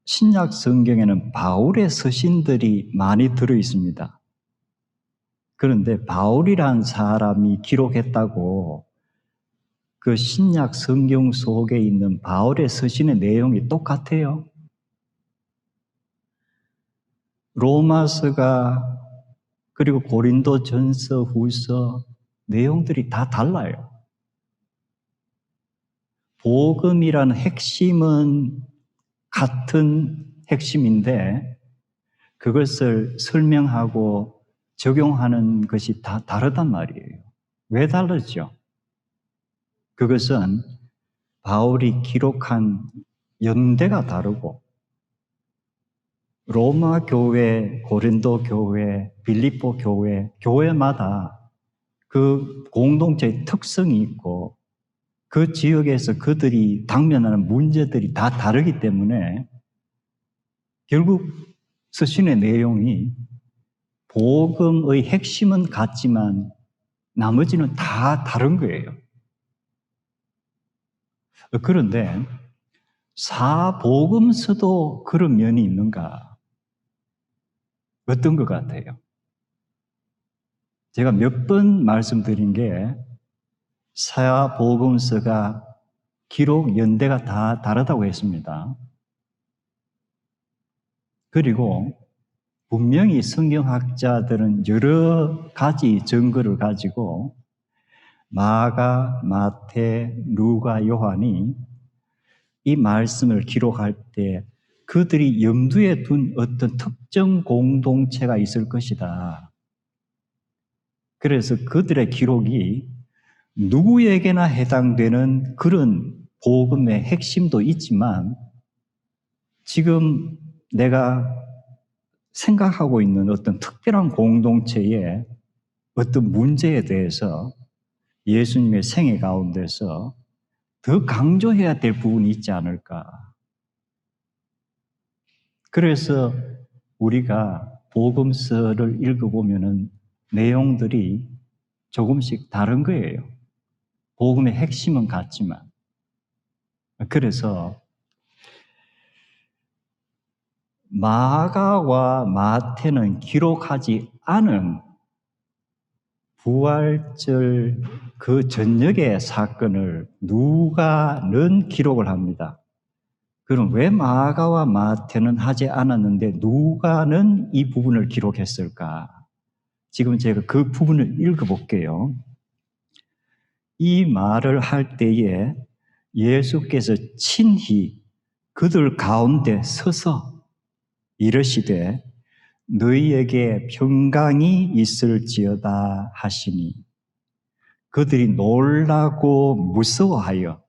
신약 성경에는 바울의 서신들이 많이 들어 있습니다. 그런데 바울이란 사람이 기록했다고 그 신약 성경 속에 있는 바울의 서신의 내용이 똑같아요. 로마서가 그리고 고린도전서, 후서 내용들이 다 달라요. 복음이라는 핵심은 같은 핵심인데 그것을 설명하고 적용하는 것이 다 다르단 말이에요. 왜 다르죠? 그것은 바울이 기록한 연대가 다르고 로마 교회, 고린도 교회, 빌립보 교회, 교회마다 그 공동체의 특성이 있고 그 지역에서 그들이 당면하는 문제들이 다 다르기 때문에 결국 서신의 내용이 복음의 핵심은 같지만 나머지는 다 다른 거예요. 그런데 사복음서도 그런 면이 있는가? 어떤 것 같아요? 제가 몇 번 말씀드린 게 사복음서가 기록 연대가 다 다르다고 했습니다. 그리고 분명히 성경학자들은 여러 가지 증거를 가지고 마가, 마태, 루가, 요한이 이 말씀을 기록할 때 그들이 염두에 둔 어떤 특정 공동체가 있을 것이다. 그래서 그들의 기록이 누구에게나 해당되는 그런 복음의 핵심도 있지만 지금 내가 생각하고 있는 어떤 특별한 공동체의 어떤 문제에 대해서 예수님의 생애 가운데서 더 강조해야 될 부분이 있지 않을까. 그래서 우리가 복음서를 읽어보면은 내용들이 조금씩 다른 거예요. 복음의 핵심은 같지만. 그래서 마가와 마태는 기록하지 않은 부활절 그 저녁의 사건을 누가는 기록을 합니다. 그럼 왜 마가와 마태는 하지 않았는데 누가는 이 부분을 기록했을까? 지금 제가 그 부분을 읽어볼게요. 이 말을 할 때에 예수께서 친히 그들 가운데 서서 이르시되 너희에게 평강이 있을지어다 하시니 그들이 놀라고 무서워하여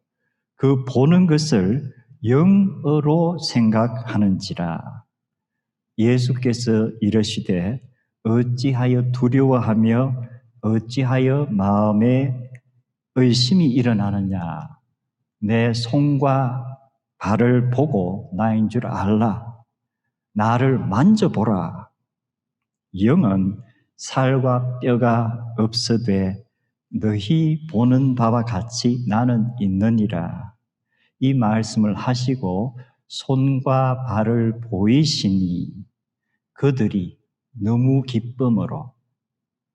그 보는 것을 영어로 생각하는지라. 예수께서 이르시되 어찌하여 두려워하며 어찌하여 마음에 의심이 일어나느냐. 내 손과 발을 보고 나인 줄 알라. 나를 만져보라. 영은 살과 뼈가 없으되 너희 보는 바와 같이 나는 있느니라. 이 말씀을 하시고 손과 발을 보이시니 그들이 너무 기쁨으로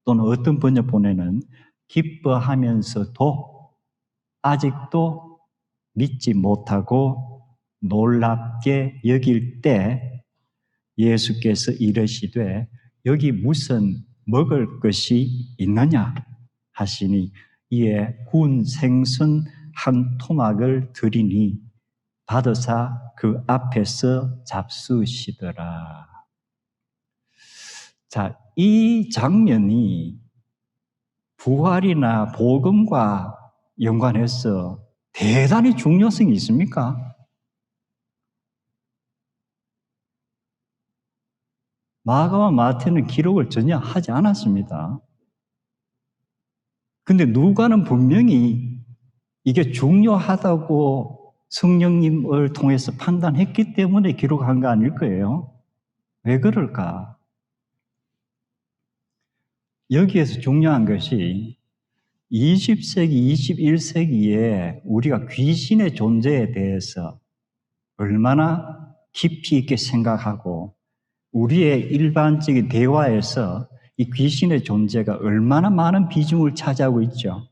또는 어떤 번역본에는 기뻐하면서도 아직도 믿지 못하고 놀랍게 여길 때 예수께서 이르시되 여기 무슨 먹을 것이 있느냐 하시니 이에 구운 생선 한 토막을 드리니 받으사 그 앞에서 잡수시더라. 자, 이 장면이 부활이나 복음과 연관해서 대단히 중요성이 있습니까? 마가와 마태는 기록을 전혀 하지 않았습니다. 근데 누가는 분명히 이게 중요하다고 성령님을 통해서 판단했기 때문에 기록한 거 아닐 거예요. 왜 그럴까? 여기에서 중요한 것이 20세기, 21세기에 우리가 귀신의 존재에 대해서 얼마나 깊이 있게 생각하고 우리의 일반적인 대화에서 이 귀신의 존재가 얼마나 많은 비중을 차지하고 있죠.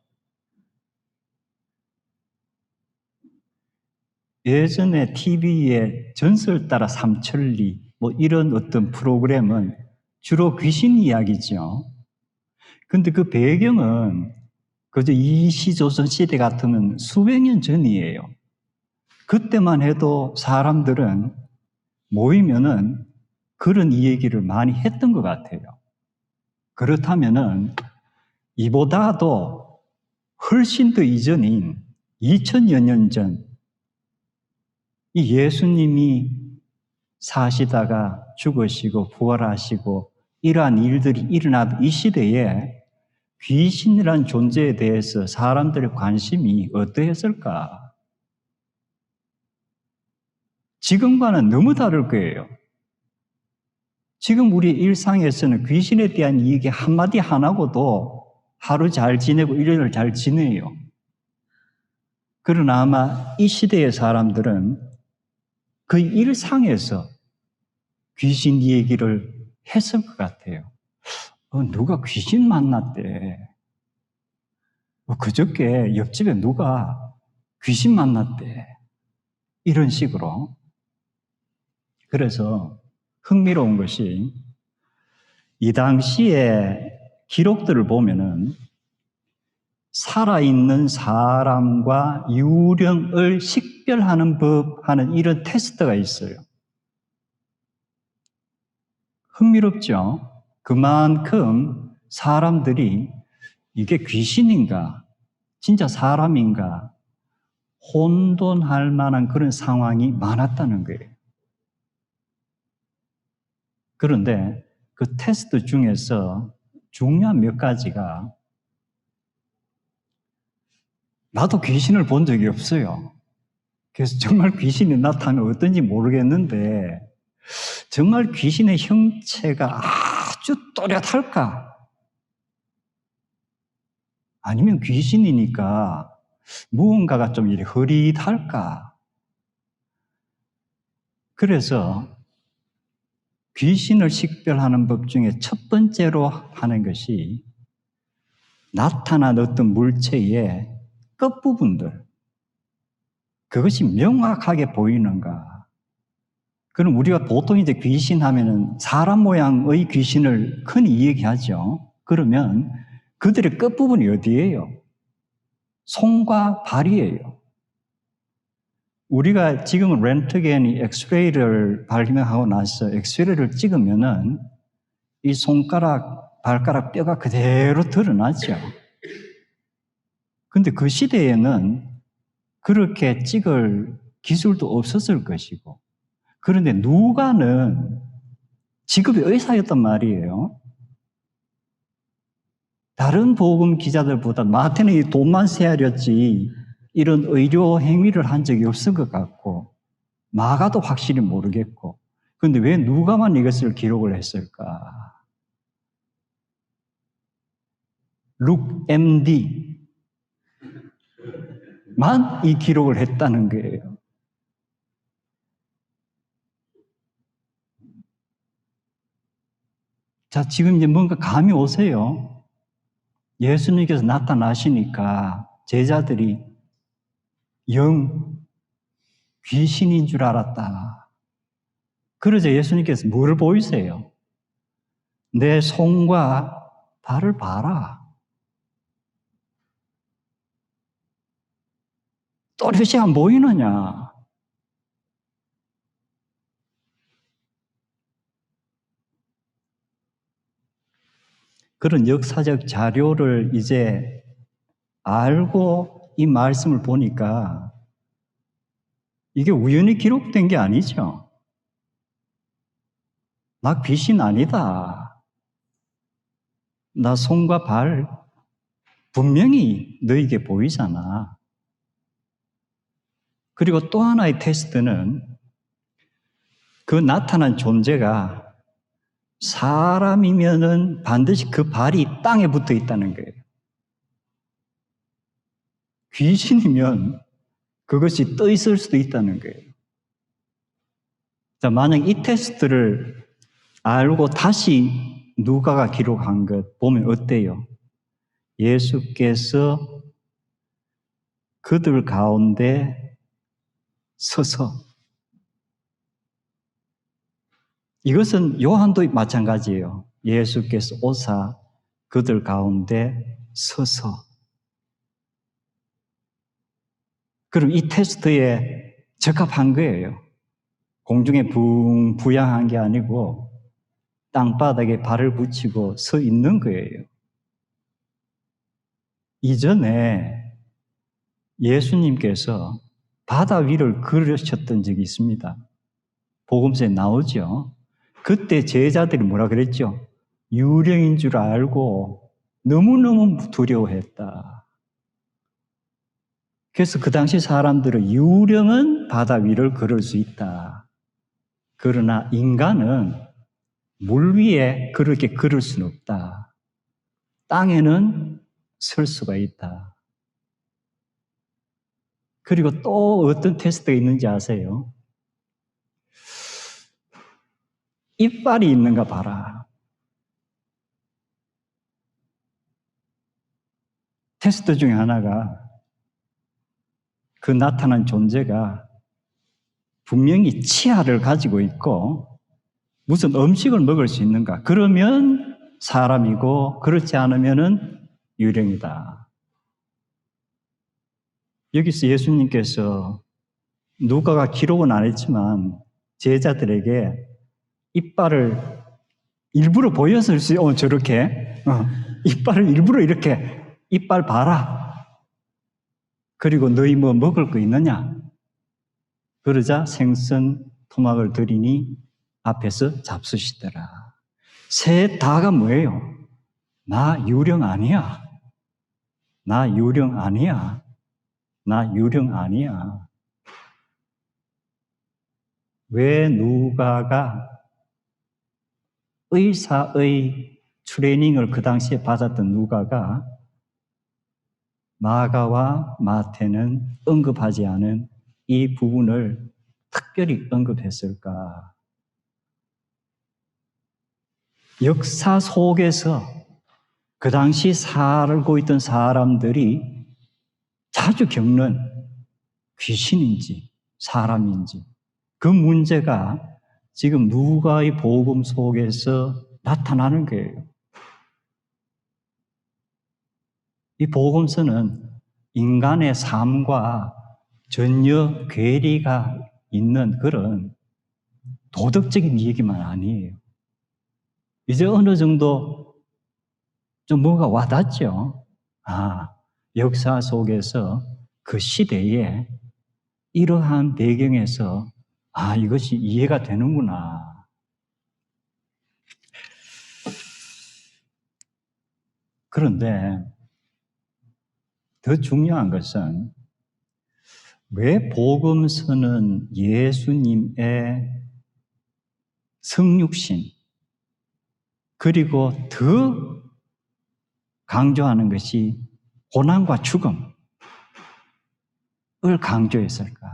예전에 TV에 전설 따라 삼천리 뭐 이런 어떤 프로그램은 주로 귀신 이야기죠. 근데 그 배경은 그저 이시조선 시대 같으면 수백 년 전이에요. 그때만 해도 사람들은 모이면은 그런 이야기를 많이 했던 것 같아요. 그렇다면은 이보다도 훨씬 더 이전인 2000여 년 전 이 예수님이 사시다가 죽으시고 부활하시고 이러한 일들이 일어나던 이 시대에 귀신이란 존재에 대해서 사람들의 관심이 어떠했을까? 지금과는 너무 다를 거예요. 지금 우리 일상에서는 귀신에 대한 이야기 한마디 하나고도 하루 잘 지내고 일요일 잘 지내요. 그러나 아마 이 시대의 사람들은 그 일상에서 귀신 얘기를 했을 것 같아요. 누가 귀신 만났대. 그저께 옆집에 누가 귀신 만났대. 이런 식으로. 그래서 흥미로운 것이 이 당시의 기록들을 보면은 살아있는 사람과 유령을 식별하는 법 하는 이런 테스트가 있어요. 흥미롭죠? 그만큼 사람들이 이게 귀신인가, 진짜 사람인가, 혼돈할 만한 그런 상황이 많았다는 거예요. 그런데 그 테스트 중에서 중요한 몇 가지가 나도 귀신을 본 적이 없어요. 그래서 정말 귀신이 나타나면 어떤지 모르겠는데 정말 귀신의 형체가 아주 또렷할까? 아니면 귀신이니까 무언가가 좀 이렇게 흐릿할까? 그래서 귀신을 식별하는 법 중에 첫 번째로 하는 것이 나타난 어떤 물체의 끝부분들, 그것이 명확하게 보이는가? 그럼 우리가 보통 이제 귀신 하면은 사람 모양의 귀신을 흔히 얘기하죠. 그러면 그들의 끝부분이 어디예요? 손과 발이에요. 우리가 지금 렌트겐이 엑스레이를 발명하고 나서 엑스레이를 찍으면은 이 손가락, 발가락 뼈가 그대로 드러나죠. 근데 그 시대에는 그렇게 찍을 기술도 없었을 것이고, 그런데 누가는 직업이 의사였단 말이에요. 다른 복음 기자들보다 마태는 이 돈만 세야렸지 이런 의료 행위를 한 적이 없을 것 같고, 마가도 확실히 모르겠고, 그런데 왜 누가만 이것을 기록을 했을까? 룩 MD만 이 기록을 했다는 거예요. 자, 지금 이제 뭔가 감이 오세요. 예수님께서 나타나시니까 제자들이 영 귀신인 줄 알았다. 그러자 예수님께서 뭐를 보이세요? 내 손과 발을 봐라. 또렷이 안 보이느냐? 그런 역사적 자료를 이제 알고 이 말씀을 보니까 이게 우연히 기록된 게 아니죠. 나 귀신 아니다. 나 손과 발 분명히 너에게 보이잖아. 그리고 또 하나의 테스트는 그 나타난 존재가 사람이면은 반드시 그 발이 땅에 붙어 있다는 거예요. 귀신이면 그것이 떠 있을 수도 있다는 거예요. 자, 만약 이 테스트를 알고 다시 누가가 기록한 것 보면 어때요? 예수께서 그들 가운데 서서, 이것은 요한도 마찬가지예요. 예수께서 오사 그들 가운데 서서. 그럼 이 테스트에 적합한 거예요. 공중에 붕 부양한 게 아니고 땅바닥에 발을 붙이고 서 있는 거예요. 이전에 예수님께서 바다 위를 걸으셨던 적이 있습니다. 복음서에 나오죠. 그때 제자들이 뭐라 그랬죠? 유령인 줄 알고 너무너무 두려워했다. 그래서 그 당시 사람들은 유령은 바다 위를 걸을 수 있다. 그러나 인간은 물 위에 그렇게 걸을 수는 없다. 땅에는 설 수가 있다. 그리고 또 어떤 테스트가 있는지 아세요? 이빨이 있는가 봐라. 테스트 중에 하나가 그 나타난 존재가 분명히 치아를 가지고 있고 무슨 음식을 먹을 수 있는가? 그러면 사람이고 그렇지 않으면은 유령이다. 여기서 예수님께서 누가가 기록은 안 했지만 제자들에게 이빨을 일부러 보여서 저렇게 이빨을 일부러 이렇게 이빨 봐라. 그리고 너희 뭐 먹을 거 있느냐? 그러자 생선 토막을 드리니 앞에서 잡수시더라. 셋 다가 뭐예요? 나 유령 아니야. 나 유령 아니야. 나 유령 아니야. 왜 누가가 의사의 트레이닝을 그 당시에 받았던 누가가 마가와 마태는 언급하지 않은 이 부분을 특별히 언급했을까? 역사 속에서 그 당시 살고 있던 사람들이 자주 겪는 귀신인지 사람인지 그 문제가 지금 누가의 복음 속에서 나타나는 거예요. 이 복음서는 인간의 삶과 전혀 괴리가 있는 그런 도덕적인 얘기만 아니에요. 이제 어느 정도 좀 뭐가 와닿죠? 역사 속에서 그 시대에 이러한 배경에서 이것이 이해가 되는구나. 그런데 더 중요한 것은 왜 복음서는 예수님의 성육신 그리고 더 강조하는 것이 고난과 죽음을 강조했을까?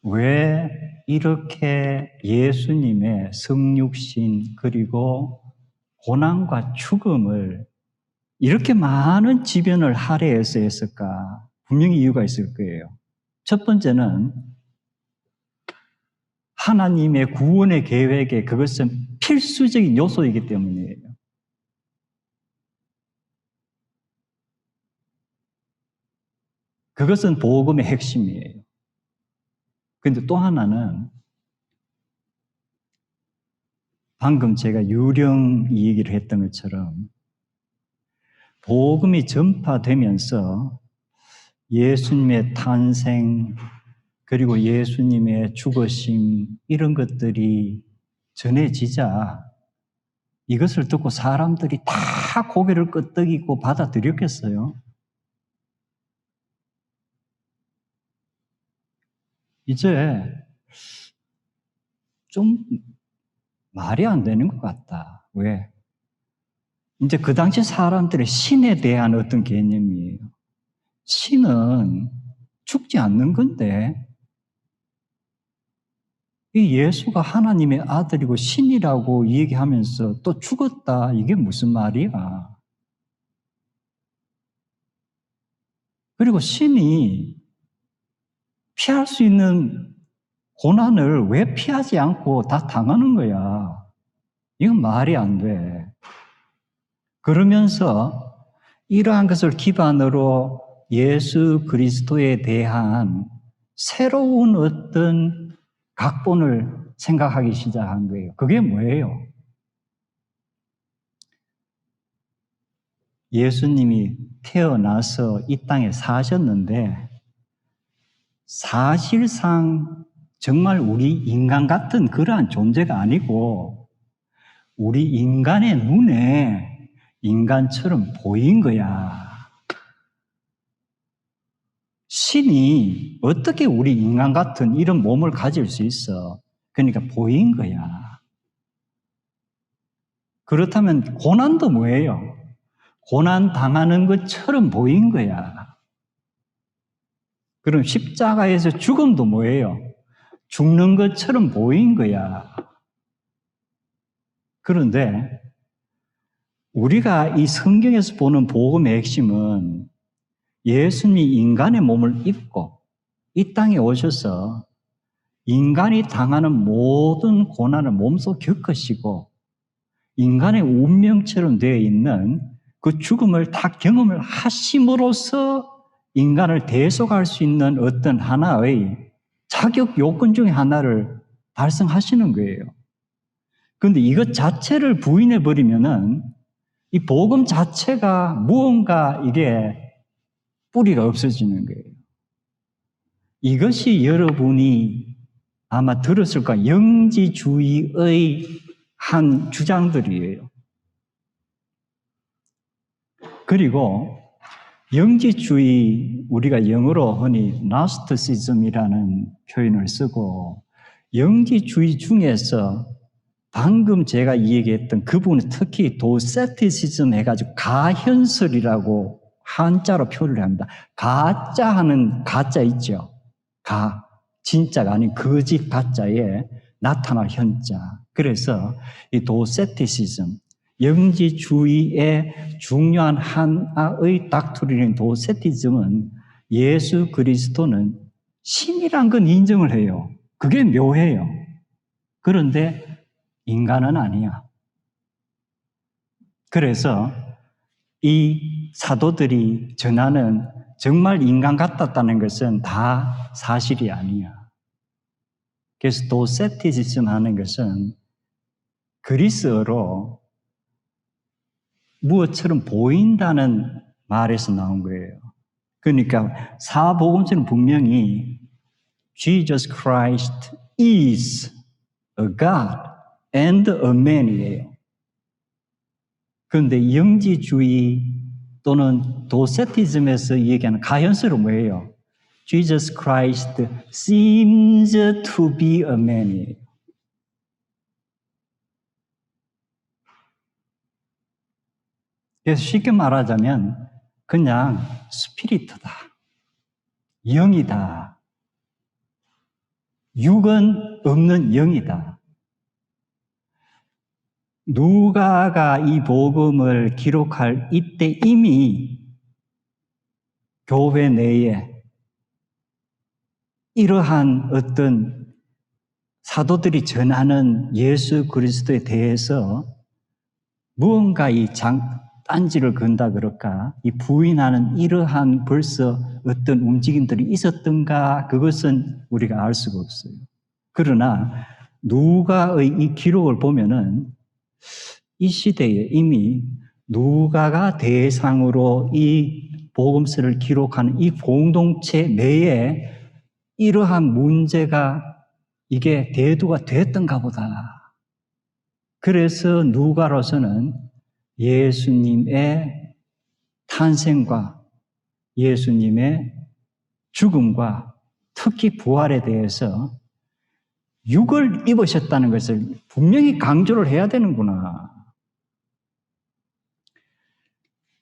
왜 이렇게 예수님의 성육신 그리고 고난과 죽음을 이렇게 많은 지변을 할애해서 했을까? 분명히 이유가 있을 거예요. 첫 번째는 하나님의 구원의 계획에 그것은 필수적인 요소이기 때문이에요. 그것은 복음의 핵심이에요. 그런데 또 하나는 방금 제가 유령 얘기를 했던 것처럼 복음이 전파되면서 예수님의 탄생 그리고 예수님의 죽으심 이런 것들이 전해지자 이것을 듣고 사람들이 다 고개를 끄덕이고 받아들였겠어요? 이제 좀 말이 안 되는 것 같다. 왜? 이제 그 당시 사람들의 신에 대한 어떤 개념이에요. 신은 죽지 않는 건데 이 예수가 하나님의 아들이고 신이라고 얘기하면서 또 죽었다. 이게 무슨 말이야? 그리고 신이 피할 수 있는 고난을 왜 피하지 않고 다 당하는 거야? 이건 말이 안 돼. 그러면서 이러한 것을 기반으로 예수 그리스도에 대한 새로운 어떤 각본을 생각하기 시작한 거예요. 그게 뭐예요? 예수님이 태어나서 이 땅에 사셨는데 사실상 정말 우리 인간 같은 그러한 존재가 아니고 우리 인간의 눈에 인간처럼 보인 거야. 신이 어떻게 우리 인간 같은 이런 몸을 가질 수 있어? 그러니까 보인 거야. 그렇다면 고난도 뭐예요? 고난 당하는 것처럼 보인 거야. 그럼 십자가에서 죽음도 뭐예요? 죽는 것처럼 보인 거야. 그런데 우리가 이 성경에서 보는 복음의 핵심은 예수님이 인간의 몸을 입고 이 땅에 오셔서 인간이 당하는 모든 고난을 몸소 겪으시고 인간의 운명처럼 되어 있는 그 죽음을 다 경험을 하심으로써 인간을 대속할 수 있는 어떤 하나의 자격 요건 중에 하나를 달성하시는 거예요. 그런데 이것 자체를 부인해 버리면은 이 복음 자체가 무언가 이게 뿌리가 없어지는 거예요. 이것이 여러분이 아마 들었을 거예요. 영지주의의 한 주장들이에요. 그리고 영지주의, 우리가 영어로 흔히 Gnosticism이라는 표현을 쓰고 영지주의 중에서 방금 제가 얘기했던 그 부분은 특히 도세티시즘 해가지고 가현설이라고 한자로 표현을 합니다. 가짜 하는 가짜 있죠. 가, 진짜가 아닌 거짓 가짜에 나타날 현자. 그래서 이 도세티시즘, 영지주의의 중요한 하나의 닥트린인 도세티즘은 예수 그리스도는 신이란 건 인정을 해요. 그게 묘해요. 그런데 인간은 아니야. 그래서 이 사도들이 전하는 정말 인간 같았다는 것은 다 사실이 아니야. 그래서 도세티시즘 하는 것은 그리스어로 무엇처럼 보인다는 말에서 나온 거예요. 그러니까 사복음서는 분명히 Jesus Christ is a God and a man이에요. 그런데 영지주의 또는 도세티즘에서 얘기하는 가현설은 뭐예요? Jesus Christ seems to be a man이에요. 그래서 쉽게 말하자면 그냥 스피리트다. 영이다. 육은 없는 영이다. 누가가 이 복음을 기록할 이때 이미 교회 내에 이러한 어떤 사도들이 전하는 예수 그리스도에 대해서 무언가 이 딴지를 건다 그럴까? 이 부인하는 이러한 벌써 어떤 움직임들이 있었던가? 그것은 우리가 알 수가 없어요. 그러나 누가의 이 기록을 보면은 이 시대에 이미 누가가 대상으로 이 복음서를 기록하는 이 공동체 내에 이러한 문제가 이게 대두가 됐던가 보다. 그래서 누가로서는 예수님의 탄생과 예수님의 죽음과 특히 부활에 대해서 육을 입으셨다는 것을 분명히 강조를 해야 되는구나.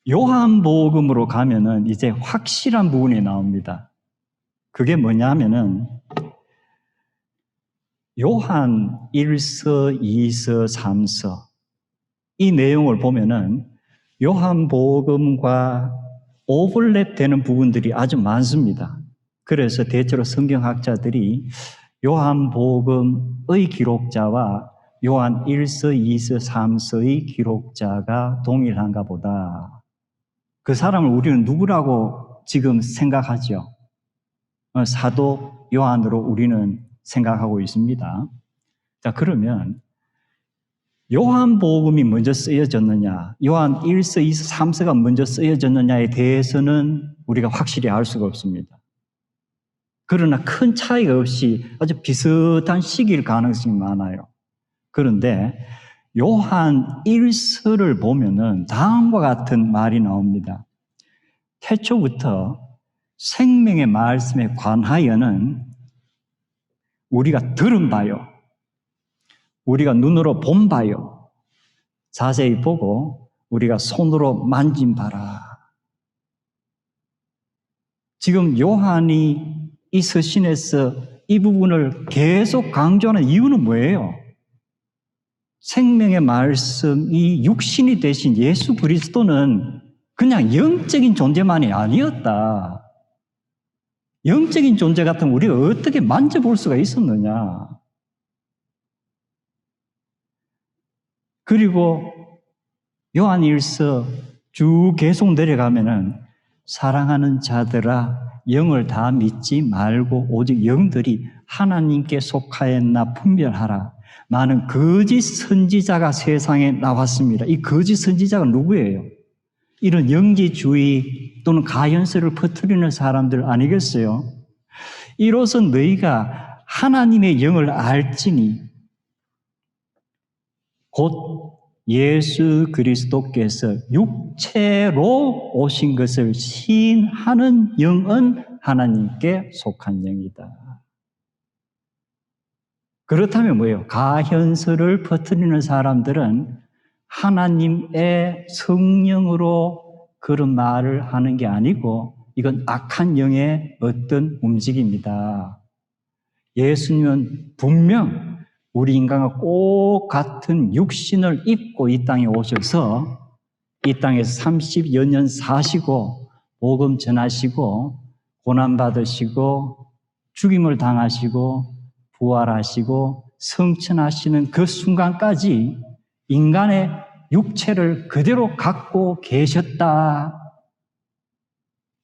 요한복음으로 가면은 이제 확실한 부분이 나옵니다. 그게 뭐냐 하면은 요한 1서, 2서, 3서 이 내용을 보면은 요한복음과 오버랩되는 부분들이 아주 많습니다. 그래서 대체로 성경학자들이 요한복음의 기록자와 요한 1서, 2서, 3서의 기록자가 동일한가 보다. 그 사람을 우리는 누구라고 지금 생각하죠? 사도 요한으로 우리는 생각하고 있습니다. 자, 그러면 요한복음이 먼저 쓰여졌느냐, 요한 1서, 2서, 3서가 먼저 쓰여졌느냐에 대해서는 우리가 확실히 알 수가 없습니다. 그러나 큰 차이가 없이 아주 비슷한 시기일 가능성이 많아요. 그런데 요한 1서를 보면은 다음과 같은 말이 나옵니다. 태초부터 생명의 말씀에 관하여는 우리가 들은 바요, 우리가 눈으로 본 바요, 자세히 보고 우리가 손으로 만진 바라. 지금 요한이 이 서신에서 이 부분을 계속 강조하는 이유는 뭐예요? 생명의 말씀이 육신이 되신 예수 그리스도는 그냥 영적인 존재만이 아니었다. 영적인 존재 같으면 우리가 어떻게 만져볼 수가 있었느냐? 그리고 요한 1서 쭉 계속 내려가면은 사랑하는 자들아 영을 다 믿지 말고 오직 영들이 하나님께 속하였나 분별하라. 많은 거짓 선지자가 세상에 나왔습니다. 이 거짓 선지자가 누구예요? 이런 영지주의 또는 가현설을 퍼뜨리는 사람들 아니겠어요? 이로써 너희가 하나님의 영을 알지니 곧 예수 그리스도께서 육체로 오신 것을 시인하는 영은 하나님께 속한 영이다. 그렇다면 뭐예요? 가현설을 퍼뜨리는 사람들은 하나님의 성령으로 그런 말을 하는 게 아니고 이건 악한 영의 어떤 움직임이다. 예수님은 분명 우리 인간과 꼭 같은 육신을 입고 이 땅에 오셔서 이 땅에서 30여 년 사시고 복음 전하시고 고난받으시고 죽임을 당하시고 부활하시고 성천하시는 그 순간까지 인간의 육체를 그대로 갖고 계셨다.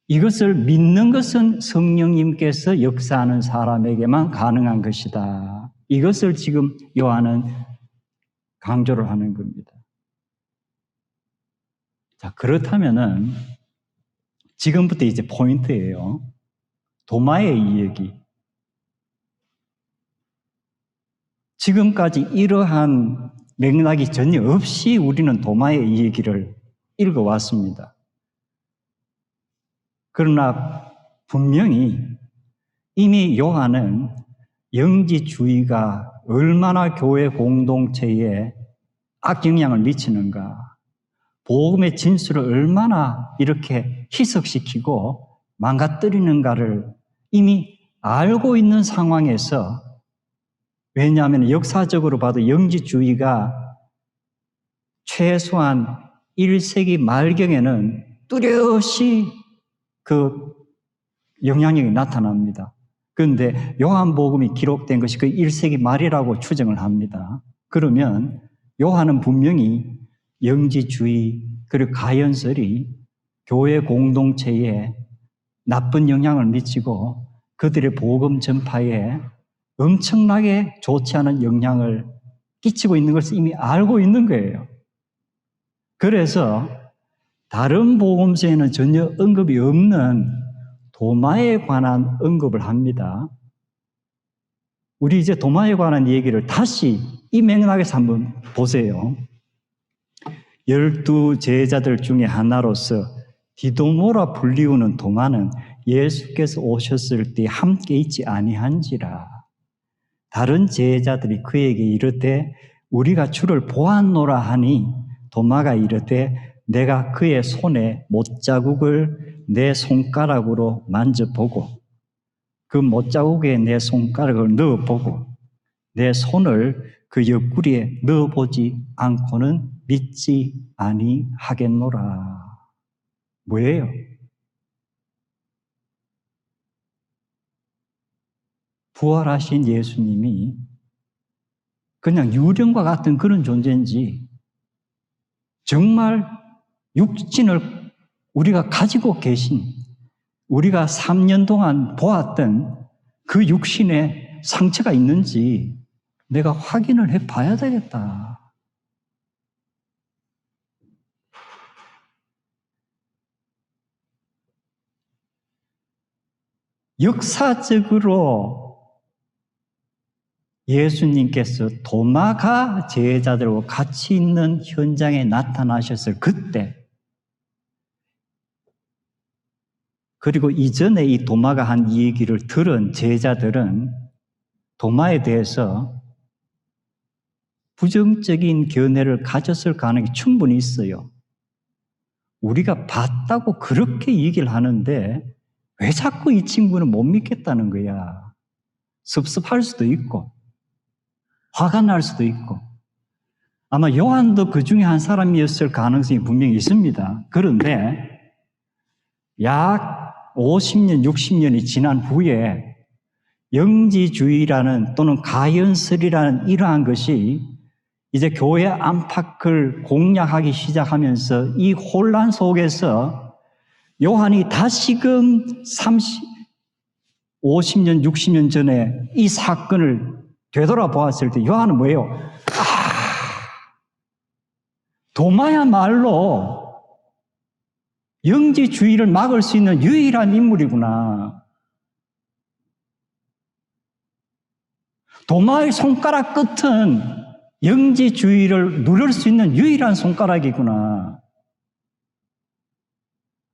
이것을 믿는 것은 성령님께서 역사하는 사람에게만 가능한 것이다. 이것을 지금 요한은 강조를 하는 겁니다. 자, 그렇다면은 지금부터 이제 포인트예요. 도마의 이야기. 지금까지 이러한 맥락이 전혀 없이 우리는 도마의 이야기를 읽어왔습니다. 그러나 분명히 이미 요한은 영지주의가 얼마나 교회 공동체에 악영향을 미치는가, 복음의 진술을 얼마나 이렇게 희석시키고 망가뜨리는가를 이미 알고 있는 상황에서, 왜냐하면 역사적으로 봐도 영지주의가 최소한 1세기 말경에는 뚜렷이 그 영향력이 나타납니다. 그런데 요한복음이 기록된 것이 그 1세기 말이라고 추정을 합니다. 그러면 요한은 분명히 영지주의 그리고 가연설이 교회 공동체에 나쁜 영향을 미치고 그들의 복음 전파에 엄청나게 좋지 않은 영향을 끼치고 있는 것을 이미 알고 있는 거예요. 그래서 다른 복음서에는 전혀 언급이 없는 도마에 관한 언급을 합니다. 우리 이제 도마에 관한 얘기를 다시 이 맥락에서 한번 보세요. 12 제자들 중에 하나로서 디도모라 불리우는 도마는 예수께서 오셨을 때 함께 있지 아니한지라. 다른 제자들이 그에게 이르되 우리가 주를 보았노라 하니 도마가 이르되 내가 그의 손에 못자국을 내 손가락으로 만져보고 그 못자국에 내 손가락을 넣어보고 내 손을 그 옆구리에 넣어보지 않고는 믿지 아니하겠노라. 뭐예요? 부활하신 예수님이 그냥 유령과 같은 그런 존재인지 정말 육신을 우리가 가지고 계신, 우리가 3년 동안 보았던 그 육신에 상처가 있는지 내가 확인을 해봐야 되겠다. 역사적으로 예수님께서 도마가 제자들과 같이 있는 현장에 나타나셨을 그때, 그리고 이전에 이 도마가 한 이 얘기를 들은 제자들은 도마에 대해서 부정적인 견해를 가졌을 가능성이 충분히 있어요. 우리가 봤다고 그렇게 얘기를 하는데 왜 자꾸 이 친구는 못 믿겠다는 거야. 섭섭할 수도 있고 화가 날 수도 있고, 아마 요한도 그 중에 한 사람이었을 가능성이 분명히 있습니다. 그런데 약 50년, 60년이 지난 후에 영지주의라는 또는 가연설이라는 이러한 것이 이제 교회 안팎을 공략하기 시작하면서 이 혼란 속에서 요한이 다시금 50년, 60년 전에 이 사건을 되돌아보았을 때 요한은 뭐예요? 도마야말로 영지주의를 막을 수 있는 유일한 인물이구나. 도마의 손가락 끝은 영지주의를 누를 수 있는 유일한 손가락이구나.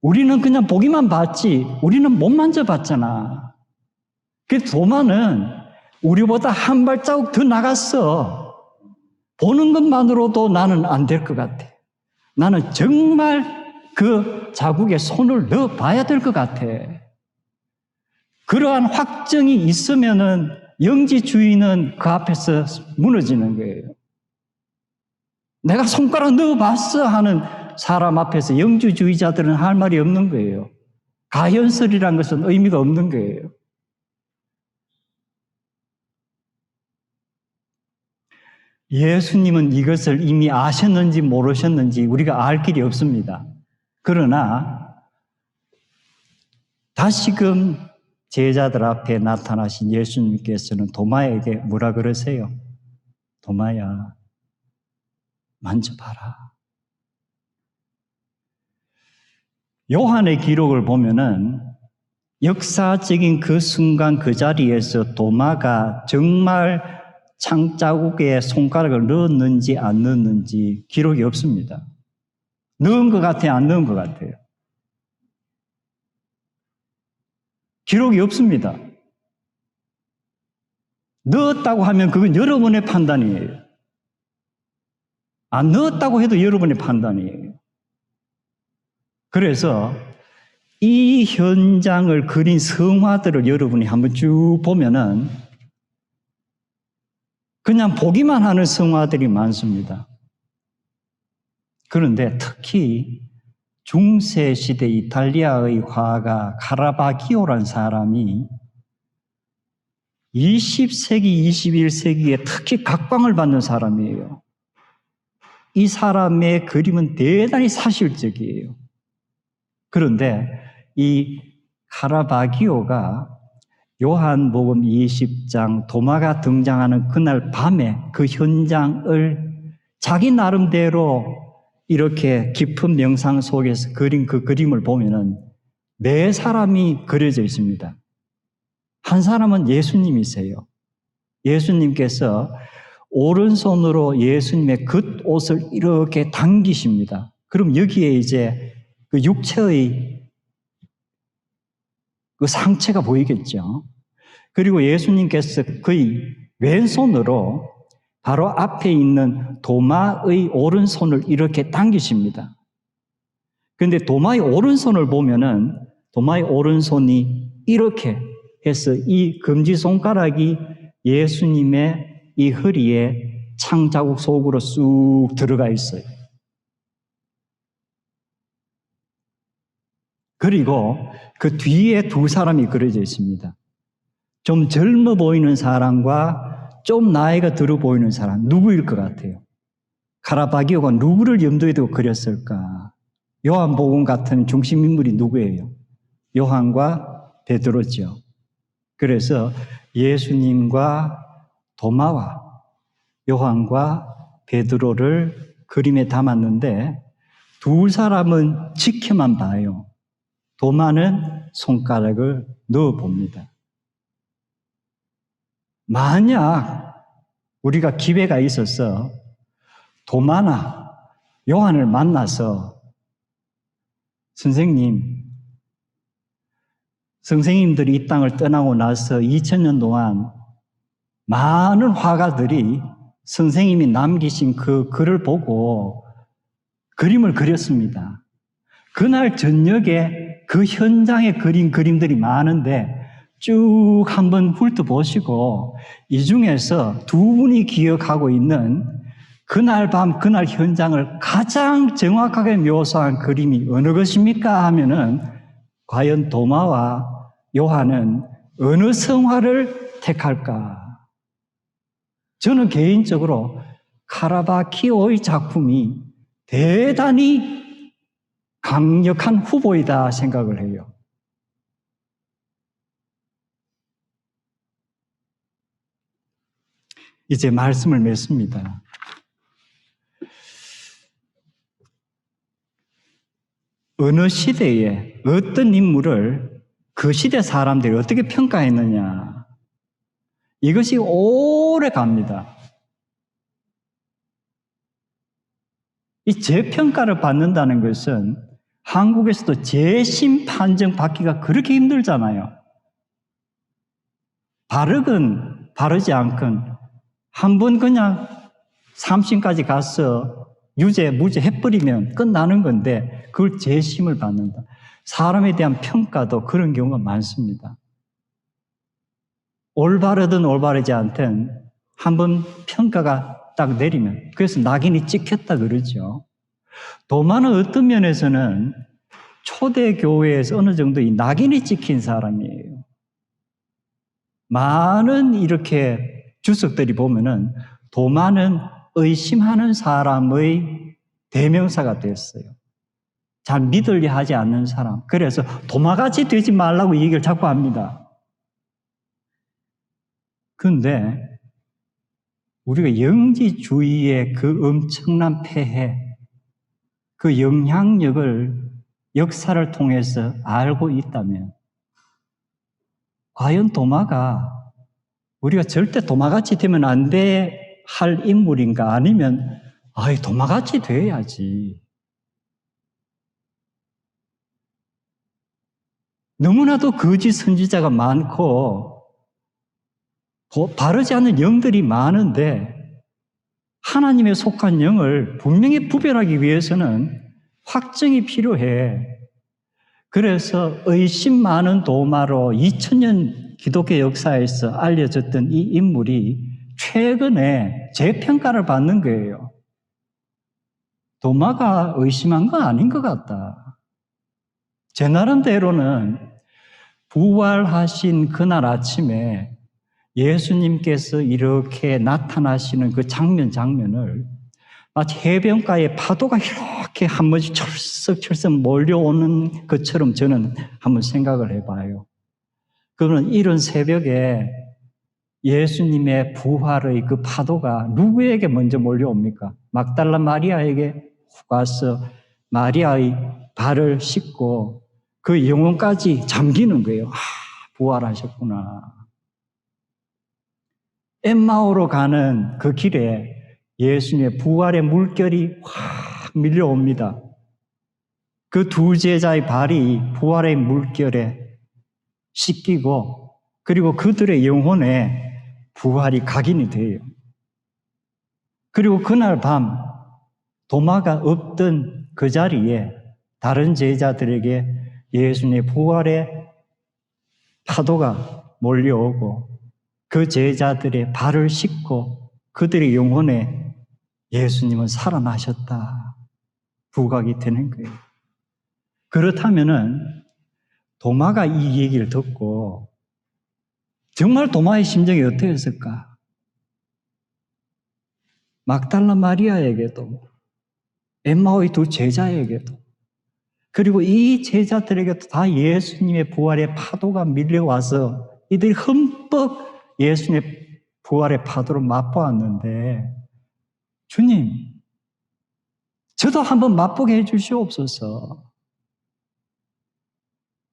우리는 그냥 보기만 봤지, 우리는 못 만져봤잖아. 그 도마는 우리보다 한 발자국 더 나갔어. 보는 것만으로도 나는 안 될 것 같아. 나는 정말 그 자국에 손을 넣어 봐야 될 것 같아. 그러한 확정이 있으면은 영지주의는 그 앞에서 무너지는 거예요. 내가 손가락 넣어 봤어 하는 사람 앞에서 영지주의자들은 할 말이 없는 거예요. 가연설이란 것은 의미가 없는 거예요. 예수님은 이것을 이미 아셨는지 모르셨는지 우리가 알 길이 없습니다. 그러나 다시금 제자들 앞에 나타나신 예수님께서는 도마에게 뭐라 그러세요? 도마야, 만져봐라. 요한의 기록을 보면은 역사적인 그 순간 그 자리에서 도마가 정말 창자국에 손가락을 넣었는지 안 넣었는지 기록이 없습니다. 넣은 것 같아요? 안 넣은 것 같아요? 기록이 없습니다. 넣었다고 하면 그건 여러분의 판단이에요. 안 넣었다고 해도 여러분의 판단이에요. 그래서 이 현장을 그린 성화들을 여러분이 한번 쭉 보면은 그냥 보기만 하는 성화들이 많습니다. 그런데 특히 중세 시대 이탈리아의 화가 카라바기오라는 사람이 20세기, 21세기에 특히 각광을 받는 사람이에요. 이 사람의 그림은 대단히 사실적이에요. 그런데 이 카라바기오가 요한복음 20장 도마가 등장하는 그날 밤에 그 현장을 자기 나름대로 이렇게 깊은 명상 속에서 그린 그 그림을 보면은 네 사람이 그려져 있습니다. 한 사람은 예수님이세요. 예수님께서 오른손으로 예수님의 겉옷을 이렇게 당기십니다. 그럼 여기에 이제 그 육체의 그 상체가 보이겠죠. 그리고 예수님께서 그의 왼손으로 바로 앞에 있는 도마의 오른손을 이렇게 당기십니다. 그런데 도마의 오른손을 보면은 도마의 오른손이 이렇게 해서 이 검지손가락이 예수님의 이 허리에 창자국 속으로 쑥 들어가 있어요. 그리고 그 뒤에 두 사람이 그려져 있습니다. 좀 젊어 보이는 사람과 좀 나이가 들어 보이는 사람, 누구일 것 같아요? 카라바기오가 누구를 염두에 두고 그렸을까? 요한복음 같은 중심 인물이 누구예요? 요한과 베드로죠. 그래서 예수님과 도마와 요한과 베드로를 그림에 담았는데 두 사람은 지켜만 봐요. 도마는 손가락을 넣어 봅니다. 만약 우리가 기회가 있어서 도마나 요한을 만나서 선생님들이 이 땅을 떠나고 나서 2000년 동안 많은 화가들이 선생님이 남기신 그 글을 보고 그림을 그렸습니다. 그날 저녁에 그 현장에 그린 그림들이 많은데 쭉 한번 훑어보시고 이 중에서 두 분이 기억하고 있는 그날 밤, 그날 현장을 가장 정확하게 묘사한 그림이 어느 것입니까? 하면은 과연 도마와 요한은 어느 성화를 택할까? 저는 개인적으로 카라바키오의 작품이 대단히 강력한 후보이다 생각을 해요. 이제 말씀을 맺습니다. 어느 시대에 어떤 인물을 그 시대 사람들이 어떻게 평가했느냐, 이것이 오래 갑니다. 이 재평가를 받는다는 것은 한국에서도 재심 판정 받기가 그렇게 힘들잖아요. 바르건 바르지 않건 한번 그냥 삼심까지 가서 유죄, 무죄 해버리면 끝나는 건데 그걸 재심을 받는다. 사람에 대한 평가도 그런 경우가 많습니다. 올바르든 올바르지 않든 한번 평가가 딱 내리면, 그래서 낙인이 찍혔다 그러죠. 도마는 어떤 면에서는 초대교회에서 어느 정도 이 낙인이 찍힌 사람이에요. 많은 이렇게 주석들이 보면은 도마는 의심하는 사람의 대명사가 됐어요. 잘 믿으려 하지 않는 사람. 그래서 도마같이 되지 말라고 이 얘기를 자꾸 합니다. 그런데 우리가 영지주의의 그 엄청난 폐해, 그 영향력을 역사를 통해서 알고 있다면 과연 도마가 우리가 절대 도마같이 되면 안 돼 할 인물인가? 아니면 도마같이 돼야지. 너무나도 거짓 선지자가 많고 바르지 않는 영들이 많은데 하나님에 속한 영을 분명히 구별하기 위해서는 확증이 필요해. 그래서 의심 많은 도마로 2000년 기독교 역사에서 알려졌던 이 인물이 최근에 재평가를 받는 거예요. 도마가 의심한 건 아닌 것 같다. 제 나름대로는 부활하신 그날 아침에 예수님께서 이렇게 나타나시는 그 장면을 마치 해변가에 파도가 이렇게 한 번씩 철썩철썩 몰려오는 것처럼 저는 한번 생각을 해봐요. 그러면 이런 새벽에 예수님의 부활의 그 파도가 누구에게 먼저 몰려옵니까? 막달라 마리아에게 와서 마리아의 발을 씻고 그 영혼까지 잠기는 거예요. 부활하셨구나. 엠마오로 가는 그 길에 예수님의 부활의 물결이 확 밀려옵니다. 그 두 제자의 발이 부활의 물결에 씻기고 그리고 그들의 영혼에 부활이 각인이 돼요. 그리고 그날 밤 도마가 없던 그 자리에 다른 제자들에게 예수님의 부활의 파도가 몰려오고 그 제자들의 발을 씻고 그들의 영혼에 예수님은 살아나셨다. 부각이 되는 거예요. 그렇다면은 도마가 이 얘기를 듣고 정말 도마의 심정이 어떠했을까? 막달라 마리아에게도 엠마오의 두 제자에게도 그리고 이 제자들에게도 다 예수님의 부활의 파도가 밀려와서 이들이 흠뻑 예수님의 부활의 파도를 맛보았는데 주님, 저도 한번 맛보게 해주시옵소서.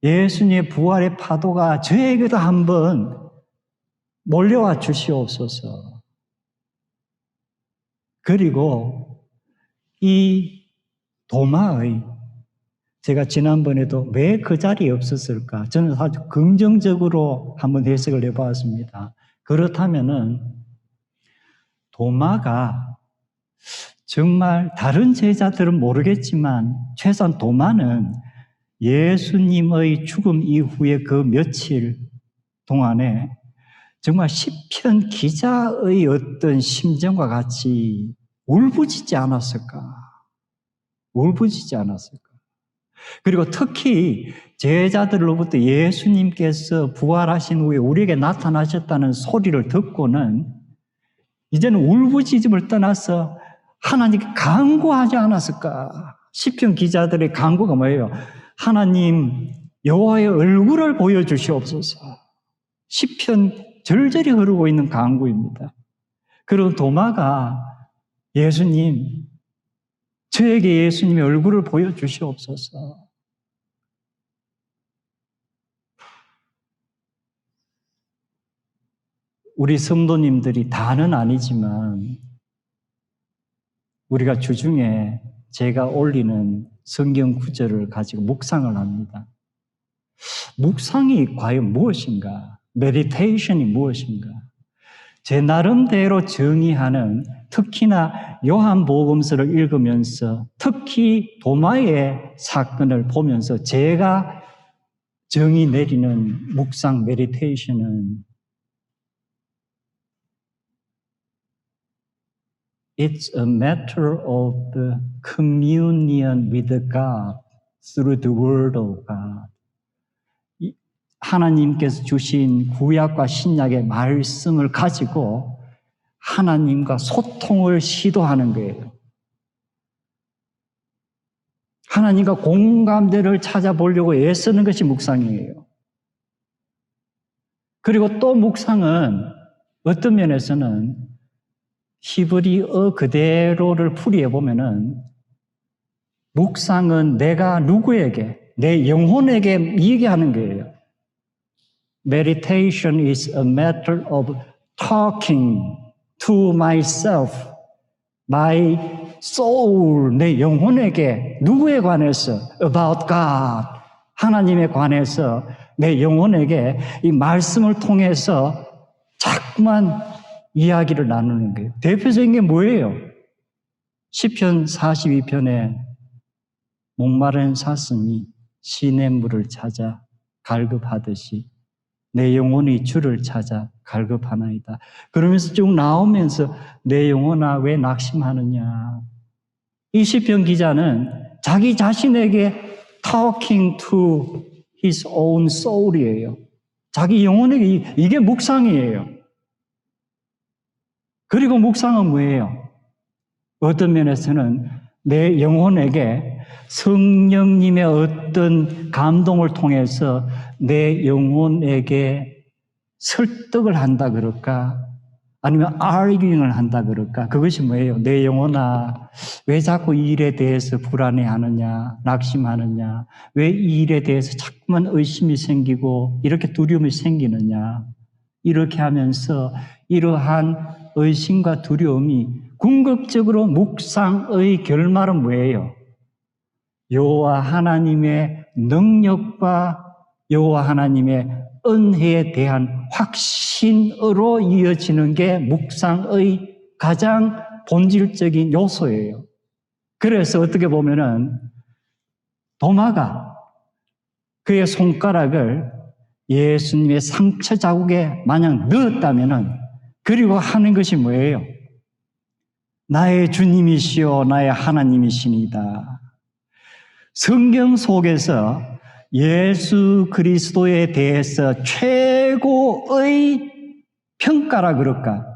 예수님의 부활의 파도가 저에게도 한번 몰려와 주시옵소서. 그리고 이 도마의 제가 지난번에도 왜 그 자리에 없었을까? 저는 아주 긍정적으로 한번 해석을 해보았습니다. 그렇다면은 도마가 정말 다른 제자들은 모르겠지만 최소한 도마는 예수님의 죽음 이후에 그 며칠 동안에 정말 시편 기자의 어떤 심정과 같이 울부짖지 않았을까? 울부짖지 않았을까? 그리고 특히 제자들로부터 예수님께서 부활하신 후에 우리에게 나타나셨다는 소리를 듣고는 이제는 울부짖음을 떠나서 하나님께 간구하지 않았을까? 시편 기자들의 간구가 뭐예요? 하나님 여호와의 얼굴을 보여주시옵소서. 시편 절절히 흐르고 있는 간구입니다. 그리고 도마가 예수님, 저에게 예수님의 얼굴을 보여주시옵소서. 우리 성도님들이 다는 아니지만 우리가 주중에 제가 올리는 성경 구절을 가지고 묵상을 합니다. 묵상이 과연 무엇인가? 메디테이션이 무엇인가? 제 나름대로 정의하는 특히나 요한복음서를 읽으면서 특히 도마의 사건을 보면서 제가 정의 내리는 묵상 메디테이션은 It's a matter of the communion with God through the Word of God. 하나님께서 주신 구약과 신약의 말씀을 가지고 하나님과 소통을 시도하는 거예요. 하나님과 공감대를 찾아보려고 애쓰는 것이 묵상이에요. 그리고 또 묵상은 어떤 면에서는 히브리어 그대로를 풀이해 보면은 묵상은 내가 누구에게, 내 영혼에게 얘기하는 거예요. Meditation is a matter of talking to myself, my soul, 내 영혼에게 누구에 관해서 about God, 하나님에 관해서 내 영혼에게 이 말씀을 통해서 자꾸만 이야기를 나누는 거예요. 대표적인 게 뭐예요? 시편 42편에 목마른 사슴이 시냇물을 찾아 갈급하듯이 내 영혼이 주를 찾아 갈급하나이다. 그러면서 쭉 나오면서 내 영혼아 왜 낙심하느냐. 이 시편 기자는 자기 자신에게 talking to his own soul이에요. 자기 영혼에게 이게 묵상이에요. 그리고 묵상은 뭐예요? 어떤 면에서는 내 영혼에게 성령님의 어떤 감동을 통해서 내 영혼에게 설득을 한다 그럴까? 아니면 arguing을 한다 그럴까? 그것이 뭐예요? 내 영혼아, 왜 자꾸 이 일에 대해서 불안해하느냐, 낙심하느냐, 왜 이 일에 대해서 자꾸만 의심이 생기고 이렇게 두려움이 생기느냐? 이렇게 하면서 이러한 의심과 두려움이 궁극적으로 묵상의 결말은 뭐예요? 여호와 하나님의 능력과 여호와 하나님의 은혜에 대한 확신으로 이어지는 게 묵상의 가장 본질적인 요소예요. 그래서 어떻게 보면은 도마가 그의 손가락을 예수님의 상처 자국에 만약 넣었다면은 그리고 하는 것이 뭐예요? 나의 주님이시요 나의 하나님이시니다. 성경 속에서 예수 그리스도에 대해서 최고의 평가라 그럴까?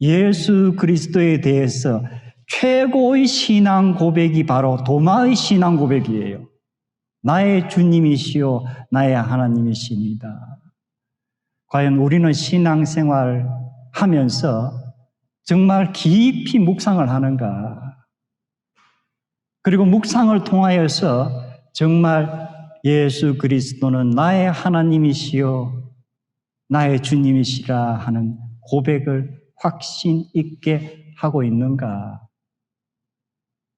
예수 그리스도에 대해서 최고의 신앙 고백이 바로 도마의 신앙 고백이에요. 나의 주님이시요 나의 하나님이시니다. 과연 우리는 신앙생활 하면서 정말 깊이 묵상을 하는가? 그리고 묵상을 통하여서 정말 예수 그리스도는 나의 하나님이시요 나의 주님이시라 하는 고백을 확신 있게 하고 있는가?